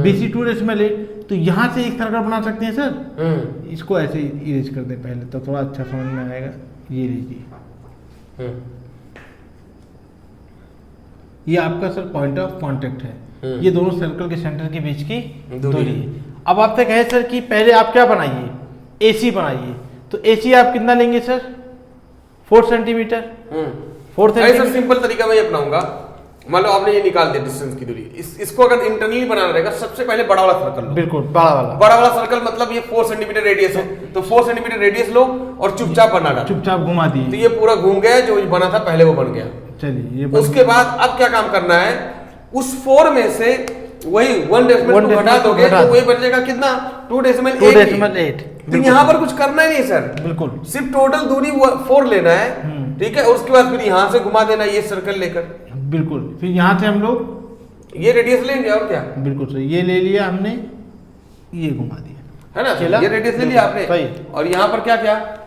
BC 2.8। तो यहां से एक सर्कल बना सकते हैं सर। इसको ऐसे इरेज कर दें पहले तो थोड़ा अच्छा समझ में आएगा। ये लीजिए, ये आपका सर पॉइंट ऑफ कांटेक्ट है, ये दोनों सर्कल के सेंटर के बीच की दूरी है। अब आपसे कहे सर कि पहले आप क्या बनाइए, AC बनाइए। तो AC आप कितना लेंगे सर, 4 सेंटीमीटर। 4 सेंटीमीटर सिंपल तरीका मैं अपनाऊंगा। मान लो आपने ये निकाल दिया डिस्टेंस की दूरी, इसको अगर इंटरनली बनाना रहेगा, सबसे पहले बड़ा वाला सर्कल लो। बिल्कुल, बड़ा वाला सर्कल मतलब ये 4 सेंटीमीटर रेडियस है, तो 4 सेंटीमीटर रेडियस लो और चुपचाप बना डालो, चुपचाप घुमा दिए। तो ये पूरा घूम गया, जो बना था पहले वो बन गया। चलिए, ये उसके बाद अब क्या काम करना है, उस 4 में से वही 1.2 हटा दोगे तो वही बचेगा कितना, 2.8। तो यहाँ पर कुछ करना ही नहीं सर, बिल्कुल सिर्फ टोटल दूरी 4 लेना है, ठीक है। उसके बाद फिर यहाँ से घुमा देना ये सर्कल लेकर, बिल्कुल। फिर यहाँ से हम लोग ये रेडियस लेंगे और क्या, बिल्कुल सही, ये ले लिया हमने, ये घुमा दिया, है ना, ये रेडियस ले लिया आपने सही। और यहाँ पर क्या क्या,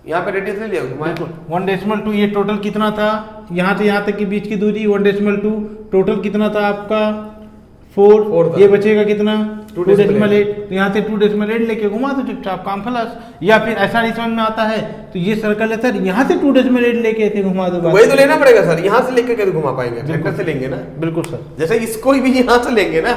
यहाँ पे रेडियस ले लिया, बिल्कुल 1.2। ये टोटल कितना था, यहाँ से यहाँ तक के बीच की दूरी 1.2, टोटल कितना था आपका 4, ये बचेगा कितना 2.8। यहाँ से 2.8 लेके घुमा दो चुपचाप, काम खलास। या फिर ऐसा नहीं समझ में आता है तो ये सर्कल है सर, यहाँ से 2.8 लेके ऐसे घुमा दो, वही तो लेना पड़ेगा सर। यहाँ से लेके कैसे घुमा पाएंगे, ट्रैक्टर से लेंगे ना, बिल्कुल सर। जैसे इसको भी यहाँ से लेंगे ना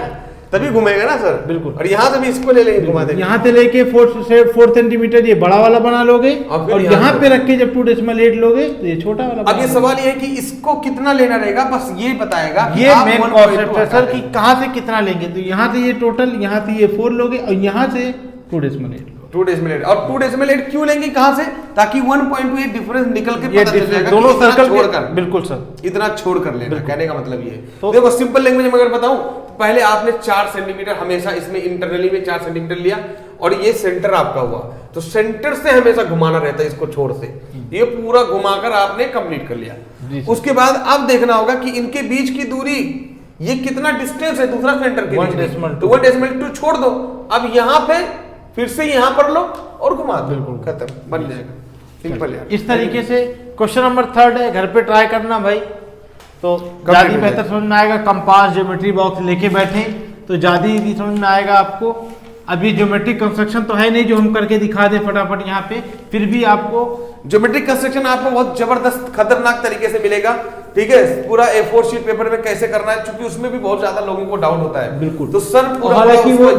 तभी घूमेगा ना सर, बिल्कुल। और यहाँ से भी इसको ले लेंगे, घुमा देंगे। यहाँ से लेके 4 सेंटीमीटर ये बड़ा वाला बना लोगे, और यहाँ पे रख के जब 2.8 लोगे तो ये छोटा वाला। अब ये सवाल ये है कि इसको कितना लेना रहेगा, बस ये बताएगा। ये मेन कॉन्सेप्ट है सर कि कहाँ से कितना लेंगे। तो यहाँ से ये टोटल, यहाँ से ये 4 लोगे और यहाँ से 2.8। 2.8 और 2.8 क्यों लेंगे, कहाँ से, ताकि 1.2 डिफरेंस निकल के पता चल जाएगा दोनों सर्कल छोड़कर, बिल्कुल सर, इतना छोड़ कर लेना, कहने का मतलब ये। तो देखो सिंपल लैंग्वेज में अगर बताऊं, पहले आपने 4 सेंटीमीटर हमेशा इसमें इंटरनली में 4 सेंटीमीटर लिया, और ये सेंटर आपका हुआ, तो सेंटर से हमेशा घुमाना रहता है इसको, छोड़ से ये पूरा घुमाकर आपने कंप्लीट कर लिया। उसके बाद अब देखना होगा कि इनके बीच की दूरी, ये कितना डिस्टेंस है दूसरा सेंटर के बीच, तो 1.2 छोड़ दो। अब यहाँ पे फिर से यहाँ पर लो और घुमा दो, बिल्कुल खत्म, बन जाएगा, सिंपल यार। इस तरीके से क्वेश्चन नंबर 3 है, घर पे ट्राई करना भाई, तो ज्यादा बेहतर समझ में आएगा। कंपास ज्योमेट्री बॉक्स लेके बैठे तो ज्यादा ही समझ में आएगा आपको। अभी ज्योमेट्रिक कंस्ट्रक्शन तो है नहीं जो हम करके दिखा दें फटाफट यहाँ पे, फिर भी आपको ज्योमेट्रिक कंस्ट्रक्शन आपको बहुत जबरदस्त खतरनाक तरीके से मिलेगा, ठीक है। पूरा A4 शीट पेपर में कैसे करना है, क्योंकि उसमें भी बहुत ज्यादा लोगों को डाउट होता है, बिल्कुल। तो सर पूरा हालांकि वो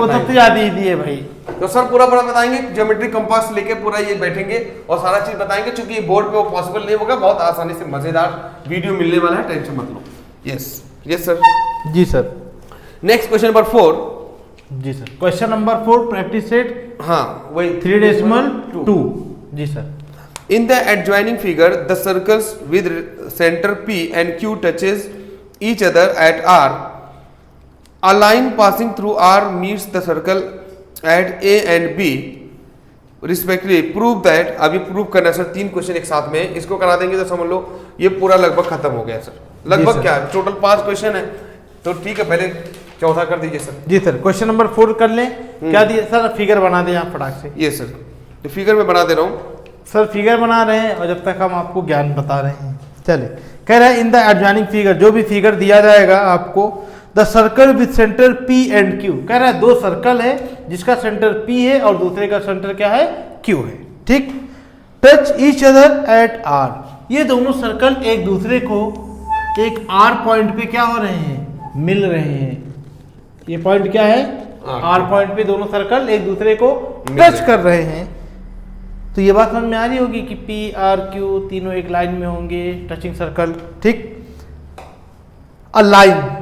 सबसे ज्यादा ईजी है भाई, तो सर पूरा बताएंगे, ज्योमेट्रिक कंपास लेके पूरा ये बैठेंगे और सारा चीज बताएंगे, क्योंकि बोर्ड पे वो पॉसिबल नहीं होगा। बहुत आसानी से मजेदार वीडियो मिलने वाला है, टेंशन मत लो। यस सर, जी सर। Next question number 4। जी sir, question number 4 practice set, हाँ वही 3.2। जी sir. In the adjoining figure, the circles with center P and Q touches each other at R, a line passing through R meets the circle at A and B respectively prove that. अभी prove करना है sir, 3 question एक साथ में, इसको करा देंगे तो समझ लो ये पूरा लगभग खत्म हो गया सर। लगभग क्या है, टोटल 5 क्वेश्चन है, तो ठीक है पहले चौथा कर दीजिए सर। जी सर, क्वेश्चन नंबर 4 कर लें। क्या दिए सर, फिगर बना दें आप फटाक से। ये सर, तो फिगर में बना दे रहा हूँ सर, फिगर बना रहे हैं और जब तक हम आपको ज्ञान बता रहे हैं। चले, कह रहा है इन द एडजॉइनिंग फिगर, जो भी फिगर दिया जाएगा आपको, the circle with centre P and Q। कह रहा है 2 सर्कल है जिसका सेंटर P है और दूसरे का सेंटर क्या है, Q है। ठीक, touch each other at R। ये दोनों सर्कल एक दूसरे को एक R पॉइंट पे क्या हो रहे हैं, मिल रहे हैं। ये पॉइंट क्या है, R पॉइंट पे दोनों सर्कल एक दूसरे को टच कर रहे हैं। तो ये बात समझ में आ रही होगी कि P R Q तीनों एक लाइन में होंगे, टचिंग सर्कल। ठीक, अ लाइन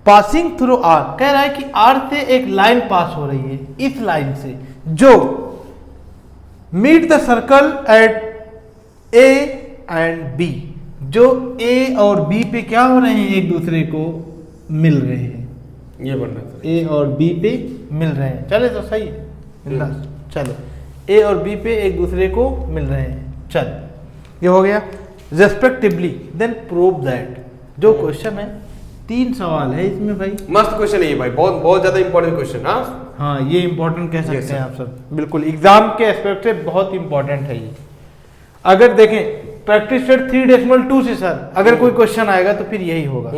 पासिंग थ्रू R, कह रहा है कि R से एक लाइन पास हो रही है, इस लाइन से, जो meet the circle at A and B, जो A और B पे क्या हो रहे हैं, एक दूसरे को मिल रहे हैं। ये बन रहा है A और B पे मिल रहे हैं। चले तो सही है, बिंदास। चलो, A और B पे एक दूसरे को मिल रहे हैं। चल, ये हो गया। Respectively then prove that. जो क्वेश्चन है, 3 सवाल है इसमें भाई। मस्त क्वेश्चन है ये भाई, बहुत बहुत ज्यादा इंपॉर्टेंट क्वेश्चन। हाँ, ये इंपॉर्टेंट कह सकते हैं आप सर, बिल्कुल एग्जाम के एस्पेक्ट से बहुत इंपॉर्टेंट है ये। अगर देखें प्रैक्टिस सेट 3.2 से सर अगर कोई क्वेश्चन आएगा तो फिर यही होगा।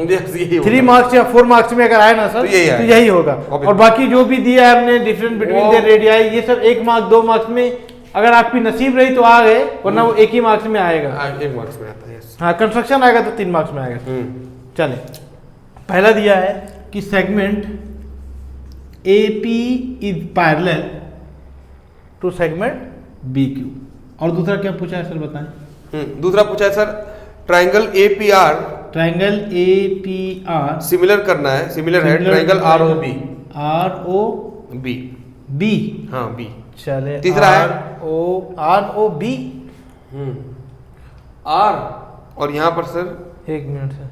3 मार्क्स या 4 मार्क्स में अगर आए ना सर तो यही होगा। और बाकी जो भी दिया है हमने, डिफरेंस बिटवीन द रेडियाई, ये सब 1 मार्क्स 2 मार्क्स में अगर आपकी नसीब रही तो आ गए, वरना वो 1 ही मार्क्स में आएगा। 1 मार्क्स में आता है। हाँ, कंस्ट्रक्शन आएगा तो 3 मार्क्स में आएगा। चले, पहला दिया है कि segment AP is parallel to segment BQ। और दूसरा क्या पूछा है सर, बताएं। दूसरा पूछा है sir, triangle APR, triangle APR similar करना है, सिमिलर है ट्राइंगल ROB, B। हाँ B। चले, तीसरा है ROB। R, और यहाँ पर sir 1 minute sir,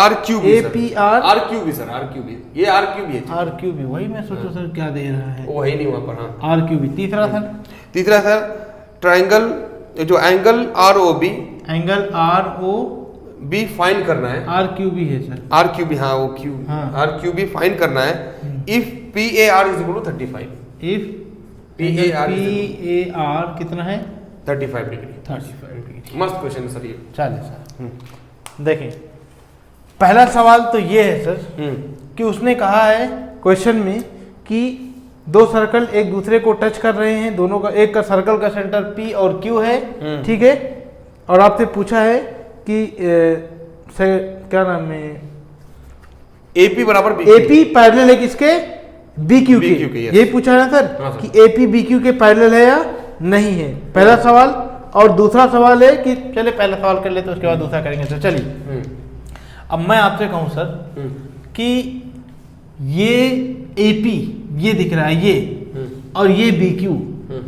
RQB, APR, RQB sir, RQB, ये RQB है। RQB, वही मैं सोचूं सर क्या दे रहा है, वो है ही नहीं वहाँ पर। हाँ, RQB। तीसरा सर ट्राइंगल, जो angle ROB, angle ROB find करना है। RQB है सर, RQB, हाँ वो Q, RQB फाइंड करना है। If PAR is equal to 35, if PAR कितना है, 35 डिग्री। 35 डिग्री। मस्त क्वेश्चन सर ये। चलिए सर, देखें पहला सवाल तो ये है सर कि उसने कहा है क्वेश्चन में कि 2 सर्कल एक दूसरे को टच कर रहे हैं, दोनों का, एक का सर्कल का सेंटर P और Q है। ठीक है, और आपसे पूछा है कि क्या नाम है, AP बराबर AP पैरेलल है किसके, BQ के। यही पूछा है सर कि AP BQ के पैरेलल है या नहीं है, पहला सवाल। और दूसरा सवाल है कि चले पहला सवाल कर ले तो उसके बाद दूसरा करेंगे। तो चलिए, अब मैं आपसे कहूं सर कि ये AP ये दिख रहा है ये, और ये BQ,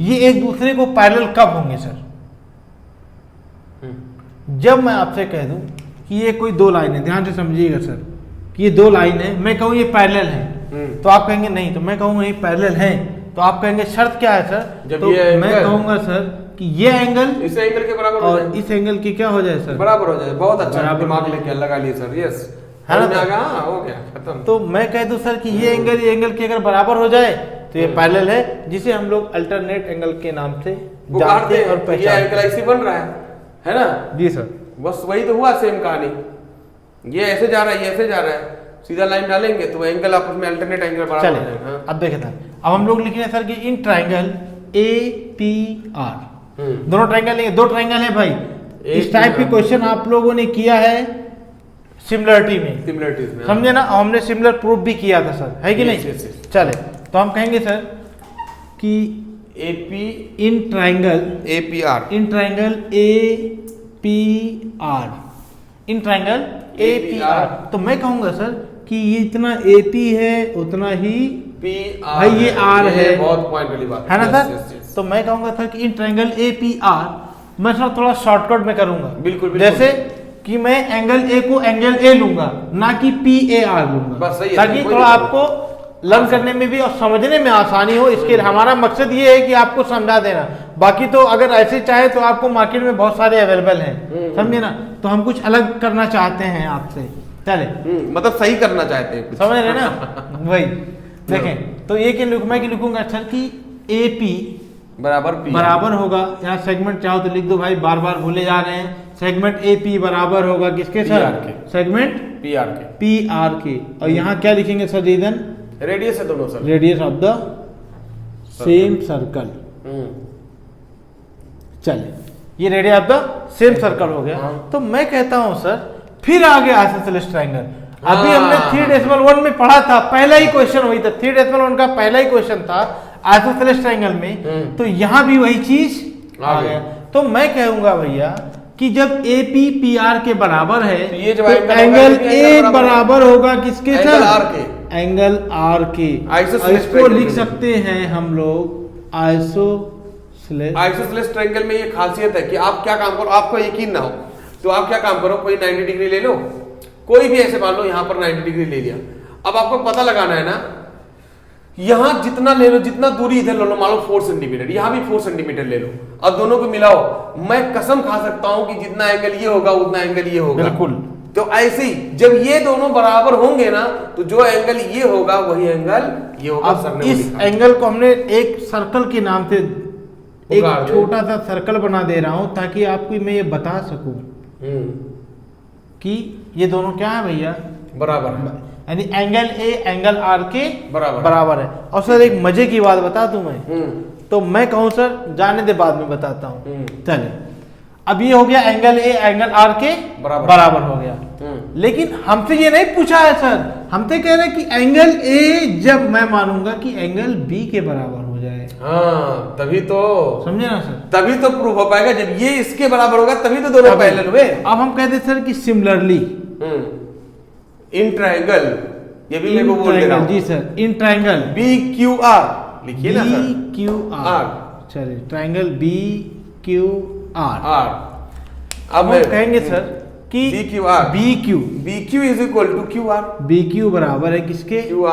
ये एक दूसरे को पैरेलल कब होंगे सर? जब मैं आपसे कह दूं कि ये कोई 2 लाइन है, ध्यान से समझिएगा सर, कि ये 2 लाइन है, मैं कहूं ये पैरेलल है तो आप कहेंगे नहीं, तो मैं कहूंगा ये पैरेलल है तो आप कहेंगे शर्त क्या है सर? जब तो ये मैं कहूंगा सर कि ये एंगल इस एंगल के बराबर और इस एंगल की क्या हो जाए सर, बराबर हो जाए। बहुत अच्छा बराबर दिमाग लेके लगा लिए सर, यस है ना? हो गया खत्म। तो मैं कह दूं सर कि ये एंगल की अगर बराबर हो जाए तो ये पैरेलल है, जिसे हम लोग अल्टरनेट एंगल के नाम से जानते हैं और ये पहचानते एंगल ऐसे बन रहा है ना? जी सर, बस वही तो हुआ, सेम कहानी। ये ऐसे जा रहा है, ये ऐसे जा रहा है, सीधा लाइन डालेंगे तो एंगल आपस में अल्टरनेट एंगल बराबर हो जाएगा। अब देखें सर, अब हम लोग लिख रहे हैं सर कि इन ट्राइंगल APR, दोनों ट्राइंगल नहीं, 2 ट्राइंगल है भाई। इस टाइप के क्वेश्चन आप लोगों ने किया है सिमिलरिटी में, समझे ना? हमने सिमिलर प्रूफ भी किया था सर, है कि नहीं? चले, तो हम कहेंगे सर कि AP in triangle APR, in triangle APR, in triangle APR, तो मैं कहूंगा सर कि ये इतना AP है उतना ही PR भाई ये R है, बहुत पॉइंट वाली बात है ना सर? तो मैं कहूंगा सर कि इन ट्राइंगल APR, मैं सर थोड़ा शॉर्टकट में करूंगा। बिल्कुल जैसे कि मैं एंगल ए को एंगल ए लूंगा, ना कि पी ए आर लूंगा, बस सही है, ताकि कोई थोड़ा दिक्कत आपको लर्न करने में भी और समझने में आसानी हो। इसके हमारा मकसद ये है कि आपको समझा देना। बाकी तो अगर ऐसे चाहे तो आपको मार्केट में बहुत सारे अवेलेबल हैं, समझे ना। तो हम कुछ अलग करना चाहते हैं आपसे, चले मतलब सही करना चाहते हैं कुछ। समझ रहे ना। वही देखें, तो ये क्या मैं लिखूंगा सर कि ए पी बराबर होगा, यहाँ सेगमेंट चाहो तो लिख दो भाई, बार बार भूले जा रहे हैं। सेगमेंट ए पी बराबर होगा किसके सर? सेगमेंट पी आर के। और यहाँ क्या लिखेंगे सर? रीजन रेडियस है दोनों sir, radius of the same circle. चलिए, ये radius of the same circle हो गया। तो मैं कहता हूं सर फिर आगे आइसोसेलेस ट्रायंगल। अभी हमने 3.1 में पढ़ा था, पहला ही क्वेश्चन वही था, 3.1 का पहला ही क्वेश्चन था आइसोसेलेस ट्रायंगल में। तो यहां भी वही चीज आ गया। तो मैं कहूंगा भैया कि जब ए पी पी आर के बराबर है तो ये जो एंगल ए बराबर होगा किसके सर? आर के, एंगल आर के। इसको लिख सकते हैं हम लोग आइसोसेलेस ट्रायंगल में ये खासियत है कि आप क्या काम करो, आपको यकीन ना हो तो आप क्या काम करो, कोई 90 डिग्री ले लो, कोई भी ऐसे मान लो यहाँ पर 90 डिग्री ले लिया। अब आपको पता लगाना है ना, यहां जितना ले लो, जितना दूरी इधर ले लो, मान लो 4 सेंटीमीटर, यहां भी 4 सेंटीमीटर ले लो, अब दोनों को मिलाओ, मैं कसम खा सकता हूं कि जितना एंगल ये होगा उतना एंगल ये होगा। बिल्कुल। तो ऐसे ही जब ये दोनों बराबर होंगे ना, तो जो एंगल ये होगा वही एंगल ये होगा। अब इस एंगल को हमने एक सर्कल के नाम से एक छोटा सा सर्कल बना दे रहा हूं, ताकि आपको मैं ये बता सकूं कि ये दोनों क्या है भैया? बराबर है, यानी एंगल ए एंगल आर के बराबर है। और सर एक मजे की बात बता दूं मैं, तो मैं कहूं सर, जाने दे बाद में बताता हूं। चले, अब ये हो गया एंगल ए एंगल आर के बराबर हो गया। लेकिन हमसे ये नहीं पूछा है सर, हमसे कह रहे हैं कि एंगल ए जब मैं मानूंगा कि एंगल बी के बराबर हो जाए, हाँ तभी तो समझे ना सर, तभी तो प्रूफ हो पाएगा। जब ये इसके बराबर होगा तभी तो दोनों पैरेलल हुए। अब हम कहते सर कि सिमिलरली इन ट्रायंगल, ये भी मेरे को बोल दे रहा हूं जी sir, in triangle B Q R लिखिए ना सर, बी क्यू आर। चलिए, ट्रायंगल बी क्यू आर। अब हम कहेंगे सर कि B Q R, B Q is equal to Q R, B Q बराबर है किसके? क्यू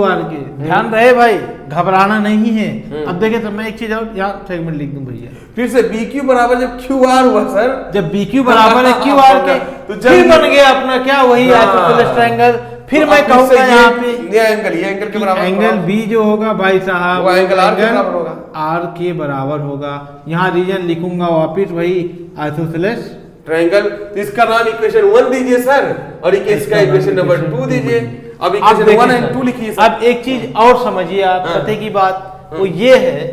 आर के। ध्यान रहे भाई, घबराना नहीं है। अब देखे तो मैं एक चीज और यहाँ सेगमेंट लिख दूं भैया, फिर से बी क्यू बराबर जब क्यू आर हुआ सर, जब बी क्यू बराबर है क्यू आर के, तो फिर बन गया अपना क्या, वही आइसोसेलेस ट्रायंगल। फिर मैं कहूंगा यहाँ पे ये एंगल के बराबर, एंगल बी जो होगा भाई साहब वो एंगल आर के बराबर होगा, आर के बराबर होगा। यहाँ रीजन लिखूंगा वापिस वही आइसोसेलेस ट्रायंगल। तो इसका नाम इक्वेशन 1 दीजिए सर, और इसका इक्वेशन नंबर 2 दीजिए। अब इक्वेशन 1 एंड 2 लिखिए सर। अब एक चीज और समझिए आप, पते की बात वो ये है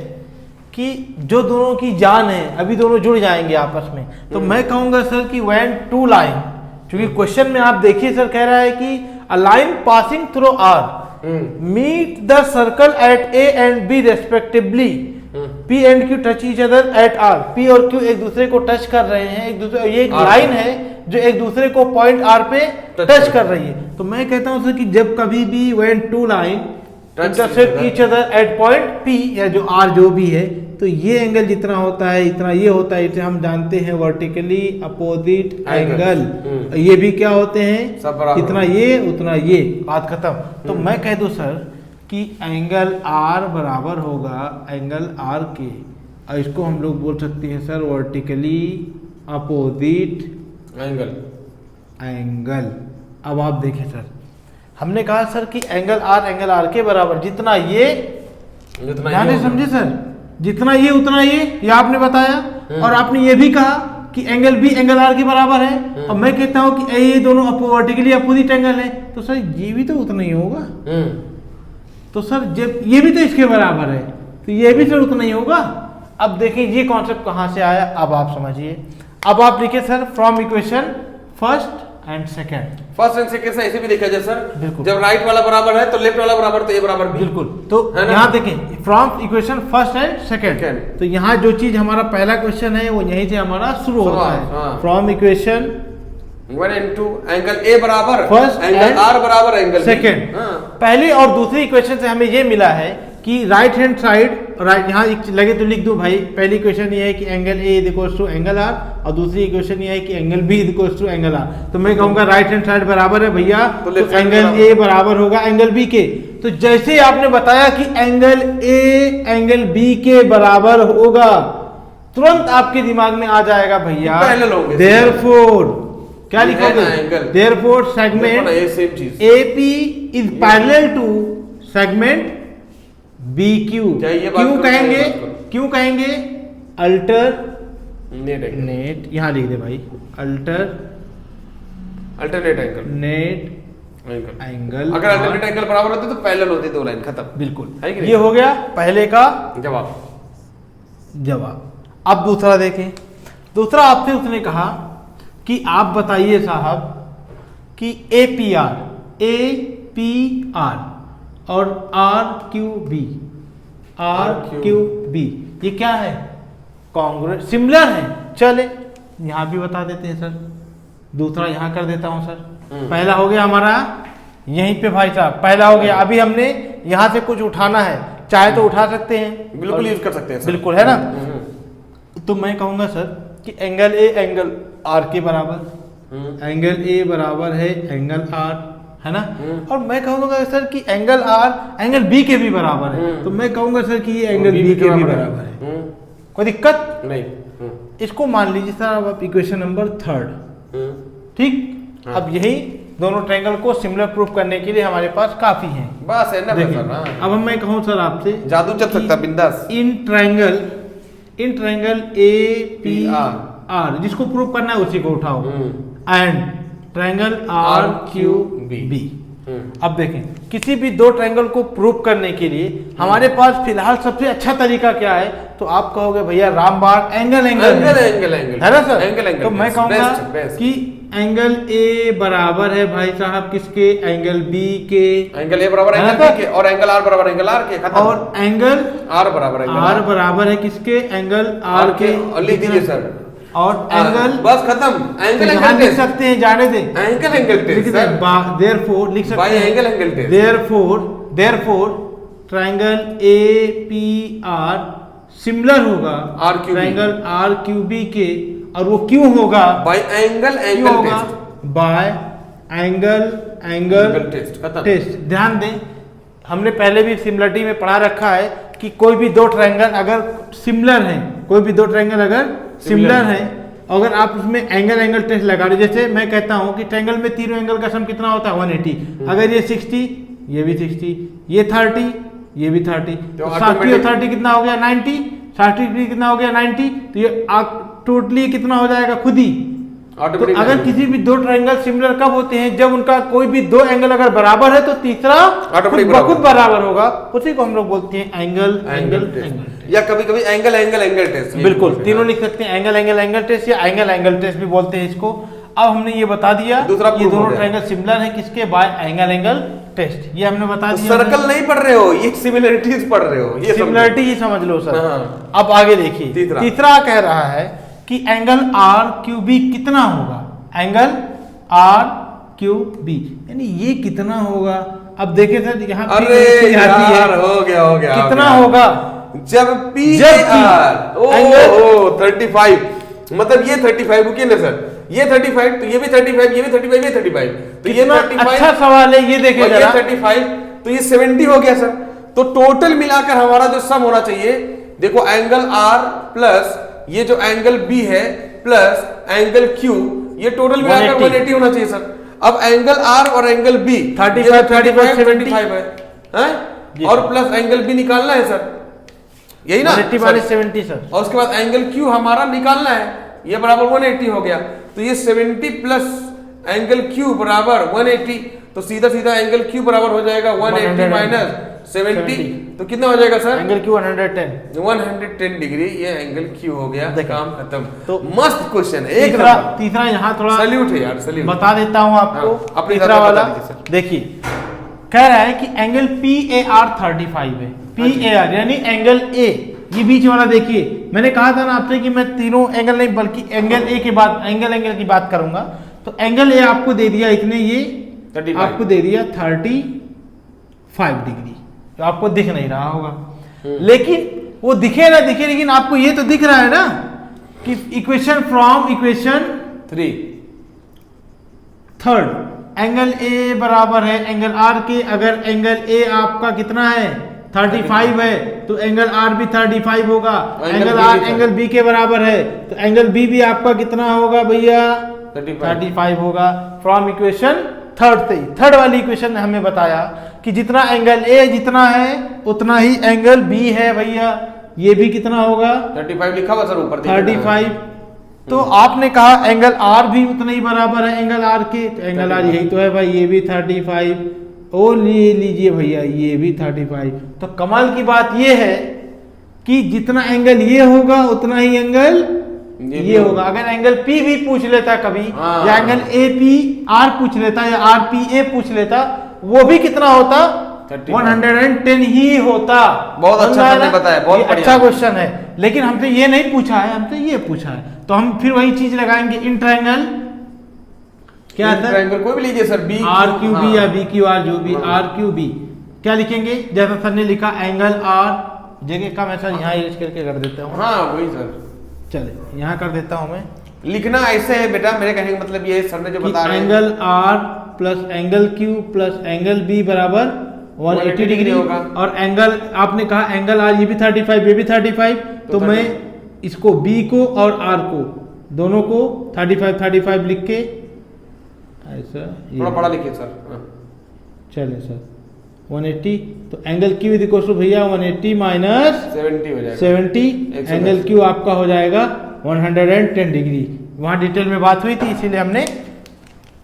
कि जो दोनों की जान है, अभी दोनों जुड़ जाएंगे आपस में। तो मैं कहूंगा सर कि व्हेन टू लाइन, क्योंकि क्वेश्चन में आप देखिए सर कह रहा है कि a line passing through R meet the circle at A and B respectively, P and Q touch each other at R। P और Q एक दूसरे को टच कर रहे हैं, एक दूसरे, ये एक लाइन है जो एक दूसरे को पॉइंट R पे टच कर रही है। तो मैं कहता हूं सर कि जब कभी भी when two line intersect each other at point P या जो R जो भी है, तो ये एंगल जितना होता है इतना ये होता है, इसे हम जानते हैं वर्टिकली अपोजिट एंगल। ये भी क्या होते हैं, जितना ये उतना ये, बात खत्म। तो मैं कह दूं सर कि एंगल R बराबर होगा एंगल R के, और इसको हम लोग बोल सकते हैं सर वर्टिकली अपोजिट एंगल। अब आप देखें सर, हमने कहा सर कि एंगल R के बराबर, जितना ये, ध्यान से समझे सर, जितना ये उतना ये आपने बताया। और आपने ये भी कहा कि एंगल B एंगल R के बराबर है, और मैं कहता हूं कि ये दोनों वर्टिकली अपोजिट एंगल है, तो सर ये भी तो उतना ही होगा। तो सर जब ये भी तो इसके बराबर है, तो ये भी सर उतना ही होगा। अब देखिए ये कॉन्सेप्ट कहां से आया, अब आप समझिए। अब आप लिखिए sir from equation first and second से ऐसे भी देखा जाए सर, बिल्कुल। जब राइट वाला बराबर है तो लेफ्ट वाला बराबर, तो ये बराबर भी। बिल्कुल। तो यहाँ देखें from equation first and second, तो यहाँ जो चीज हमारा पहला क्वेश्चन है वो यहीं से हमारा शुरू होता है। From equation 1 and 2 angle A बराबर फर्स्ट एंगल आर बराबर एंगल सेकंड। पहली और दूसरी इक्वेशन से हमें ये मिला है कि राइट हैंड साइड, राइट यहाँ लगे तो लिख दूं भाई। पहली इक्वेशन ये है कि angle A is equal to angle R, और दूसरी इक्वेशन ये है कि angle B is equal to angle R. तो मैं कहूंगा राइट हैंड साइड बराबर है भैया, तो एंगल ए बराबर होगा एंगल बी के। तो जैसे आपने बताया कि एंगल ए एंगल बी के बराबर होगा, तुरंत आपके दिमाग में आ जाएगा भैया देयरफॉर क्या लिखोगे, therefore segment AP is parallel to segment B Q. क्यों कहेंगे, क्यों कहेंगे, अल्टर नेट, यहां लिख दे भाई, अल्टरनेट एंगल, नेट एंगल। अगर अल्टरनेट एंगल बराबर होते तो पैरेलल होते, दो लाइन खत्म। बिल्कुल, ये हो गया पहले का जवाब। अब दूसरा देखें। दूसरा आपसे उसने कहा कि आप बताइए साहब कि APR और RQB ये क्या है, कांग्रुएंट, सिमिलर है। चले यहां भी बता देते हैं सर, दूसरा यहां कर देता हूं सर। पहला हो गया हमारा यहीं पे भाई साहब, पहला हो गया। अभी हमने यहां से कुछ उठाना है, चाहे तो उठा सकते हैं, बिल्कुल यूज कर सकते हैं सर। बिल्कुल है ना। तो मैं कहूंगा सर कि एंगल ए एंगल आर के बराबर, एंगल ए बराबर है एंगल आर, है ना। और मैं कहूंगा सर कि एंगल आर एंगल बी के भी बराबर है, तो मैं कहूंगा सर कि ये एंगल बी के भी बराबर है। कोई दिक्कत नहीं। इसको मान लीजिए सर अब इक्वेशन नंबर 3, ठीक। अब यही दोनों ट्रायंगल को सिमिलर प्रूफ करने के लिए हमारे पास काफी है, बस है ना। अब मैं कहूँ सर आपसे, जादू चल सकता बिंदास। इन ट्रायंगल APR जिसको प्रूव करना है उसी को उठाओ, एंड ट्रायंगल RQB। अब देखें, किसी भी दो ट्रायंगल को प्रूव करने के लिए हमारे पास फिलहाल सबसे अच्छा तरीका क्या है, तो आप कहोगे भैया रामबाण एंगल एंगल है ना सर। तो मैं कहूंगा कि एंगल ए बराबर है भाई साहब किसके, एंगल बी के। एंगल ए बराबर एंगल बी के, और एंगल आर बराबर एंगल आर के, खत्म। और एंगल आर बराबर है किसके, एंगल आर के। लिख दीजिए सर। और एंगल, बस खत्म। एंगल एंगल लिख सकते हैं, जाने दे, angle angle test sir. Therefore लिख सकते हैं, angle angle test. Therefore triangle APR similar होगा ट्रायंगल RQB के, और वो क्यों होगा, by angle angle test, by angle test. ध्यान दें, हमने पहले भी सिमिलरिटी में पढ़ा रखा है कि कोई भी दो ट्रायंगल अगर सिमिलर हैं, कोई भी दो ट्रायंगल अगर सिमिलर हैं, अगर आप उसमें एंगल टेस्ट लगा रहे, जैसे मैं कहता हूं कि ट्रायंगल में तीनों एंगल का सम कितना होता है 180, अगर ये 60, ये भी 60, ये 30, ये भी 30, तो 60 और 30 कितना हो गया 90, 60 कितना हो गया 90, तो ये टोटली कितना हो जाएगा खुद ही। तो अगर किसी भी दो ट्रायंगल सिमिलर कब होते हैं, जब उनका कोई भी दो एंगल अगर बराबर है तो तीसरा खुद बराबर होगा, उसी को हम लोग बोलते हैं एंगल या कभी कभी एंगल टेस्ट। बिल्कुल, तीनों लिख सकते हैं, एंगल टेस्ट या एंगल टेस्ट भी बोलते हैं इसको। अब हमने ये बता दिया ये दोनों ट्रायंगल सिमिलर है किसके, बाय एंगल टेस्ट, ये हमने बता दिया। सर्कल नहीं पढ़ रहे हो, ये सिमिलरिटीज पढ़ रहे हो, ये सिमिलरिटी ही समझ लो सर। अब आगे देखिए, तीसरा कह रहा है कि एंगल RQB कितना होगा, एंगल RQB यानी ये कितना होगा। अब देखिए सर यहाँ यार हो गया कितना होगा, जब PAR 35, मतलब ये 35 रुकिए ना सर, ये 35 तो ये भी 35, ये भी 35, ये 35, तो ये 35। अच्छा सवाल है, ये देखिए जरा, 35 तो ये 70 हो गया सर। तो टोटल मिलाकर हमारा जो सम होना चाहिए, देखो एंगल R प्लस ये जो एंगल B है प्लस एंगल Q, ये टोटल मिलाकर 180 होना चाहिए सर। अब एंगल R और एंगल B 35 75 है, और प्लस एंगल B निकालना है सर, यही ना 70 सर। और उसके बाद एंगल Q हमारा निकालना है, ये बराबर 180 हो गया। तो ये 70 प्लस एंगल Q बराबर 180, तो सीधा एंगल Q बराबर हो जाएगा 180 माइनस 70, तो कितना हो जाएगा सर, एंगल Q 110 डिग्री, ये एंगल Q हो गया, काम खत्म। तो मस्त क्वेश्चन है। एक तीसरा यहाँ थोड़ा सैल्यूट है यार, सैल्यूट बता देता हूँ आपको। तीसरा वाला देखिए, कह रहा है कि एंगल PAR 35 है, PAR यानी एंगल A, ये बीच वाला देखिए, मैंने कहा था ना आपसे कि मैं तीनों एंगल नहीं बल्कि एंगल A के बाद एंगल की बात करूंगा। तो एंगल A आपको दे दिया इतने, ये आपको दे दिया 35 डिग्री, तो आपको दिख नहीं रहा होगा। लेकिन वो दिखे ना दिखे, लेकिन आपको ये तो दिख रहा है ना कि equation from equation 3 third, angle A बराबर है एंगल आर के। अगर एंगल ए आपका कितना है 35 है तो एंगल आर भी 35 होगा। एंगल आर एंगल बी के बराबर है तो एंगल बी भी आपका कितना होगा भैया 35 होगा। फ्रॉम इक्वेशन थर्ड से, थर्ड वाली इक्वेशन ने हमें बताया कि जितना एंगल ए जितना है उतना ही एंगल बी है भैया, ये भी कितना होगा 35 लिखा हुआ सर ऊपर 35। तो आपने कहा एंगल आर भी उतना ही बराबर है एंगल आर के, तो एंगल आर यही तो है भाई, ये भी 35 और ले लीजिए भैया ये भी 35। तो कमाल की बात ये है कि जितना एंगल ये होगा उतना ही एंगल ये होगा। अगर एंगल पी भी पूछ लेता कभी, या एंगल ए पी आर पूछ लेता, या आर पी ए पूछ लेता, वो भी कितना होता 110 ही होता। बहुत अच्छा आपने बताया, बहुत अच्छा क्वेश्चन है। लेकिन हमसे ये नहीं पूछा है, हमसे ये पूछा है, तो हम फिर वही चीज लगाएंगे इन ट्रायंगल क्या था, ट्रायंगल कोई भी लीजिए sir, B R Q B या बी क्यू आर, जो भी आर क्यू बी क्या लिखेंगे जैसा सर ने लिखा एंगल आर, जगह का मैं सर यहाँ इरेज करके कर देता हूँ। हाँ वही सर, चले यहाँ कर देता हूँ मैं। लिखना ऐसे है बेटा, मेरे कहने का मतलब ये सर ने जो बता रहे हैं angle R plus angle Q plus angle B बराबर 180 डिग्री होगा। और एंगल आपने कहा एंगल आर ये भी 35 ये भी 35, तो मैं इसको बी को और आर को दोनों को 35 लिख के ऐसा थोड़ा बड़ा लिखिए सर। चले सर 180, तो angle Q is equal to भैया 180 माइनस 70 हो जाएगा 70, एंगल क्यू आपका हो जाएगा 110 डिग्री। वहाँ डिटेल में बात हुई थी इसीलिए हमने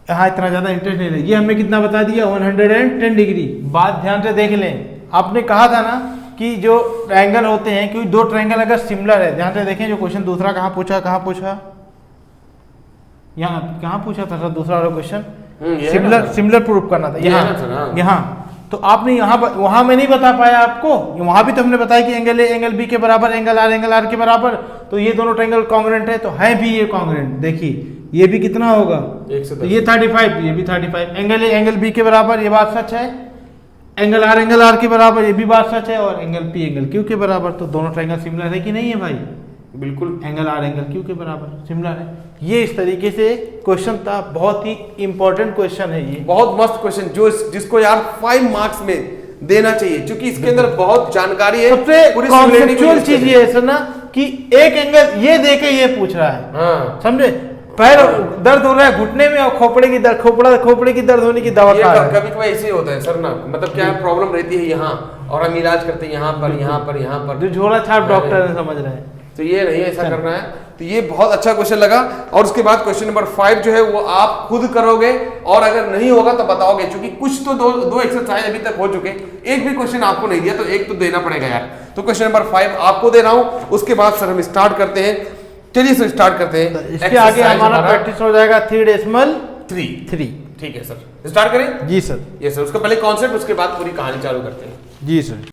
यहाँ इतना ज़्यादा इंटरेस्ट नहीं लिया। ये हमें कितना बता दिया 110 डिग्री। बात ध्यान से देख लें, आपने कहा था ना कि जो ट्रायंगल होते हैं, क्योंकि दो ट्रायंगल अगर सिमिलर है, ध्यान से देखें जो क्वेश्चन दूसरा कहाँ पूछा यहाँ कहाँ पूछा था सर दूसरा वाला क्वेश्चन, सिमिलर प्रूफ करना था यहाँ। तो आपने यहाँ वहां में नहीं बता पाया आपको, वहां भी तो हमने बताया कि एंगल ए एंगल बी के बराबर, एंगल आर के बराबर, तो ये दोनों ट्रायंगल कॉन्ग्रुएंट है, तो है भी ये कॉन्ग्रुएंट। देखिए ये भी कितना होगा, तो ये 35 ये भी 35, एंगल ए एंगल बी के बराबर, ये बात सच है, एंगल आर के बराबर, ये भी बात सच है, और एंगल पी एंगल क्यू के बराबर। तो दोनों ट्रायंगल सिमिलर है कि नहीं है भाई, बिल्कुल एंगल आर एंगल क्यू के बराबर सिमिलर है। ये इस तरीके से क्वेश्चन था, बहुत ही इंपॉर्टेंट क्वेश्चन है ये, बहुत मस्त क्वेश्चन, जो जिसको यार 5 मार्क्स में देना चाहिए, क्योंकि इसके अंदर बहुत जानकारी है। सबसे कॉन्सेप्चुअल चीज ये है सर ना कि एक एंगल ये देके ये पूछ रहा है, हाँ। समझे, पैर दर्द हो रहा है घुटने में और खोपड़े की दर्द होने की दवा खा रहा है। कभी कभी ऐसे होता है सर ना, मतलब क्या प्रॉब्लम रहती है यहाँ, और हम इलाज करते हैं यहाँ पर जो झोला छाप डॉक्टर समझ रहे हैं, तो ये नहीं ऐसा करना है। तो ये बहुत अच्छा क्वेश्चन लगा। और उसके बाद क्वेश्चन नंबर 5 जो है वो आप खुद करोगे, और अगर नहीं होगा तो बताओगे, क्योंकि कुछ तो दो एक्सरसाइज अभी तक हो चुके, एक भी क्वेश्चन आपको नहीं दिया, तो एक तो देना पड़ेगा यार। तो क्वेश्चन नंबर 5 आपको दे रहा हूं, उसके बाद सर हम स्टार्ट करते हैं। चलिए सर स्टार्ट करते हैं। इसके आगे हमारा प्रैक्टिस हो जाएगा 3.3। ठीक है सर, स्टार्ट करें। जी सर। ये सर, उसका पहले कॉन्सेप्ट, उसके बाद पूरी कहानी चालू करते हैं। जी सर।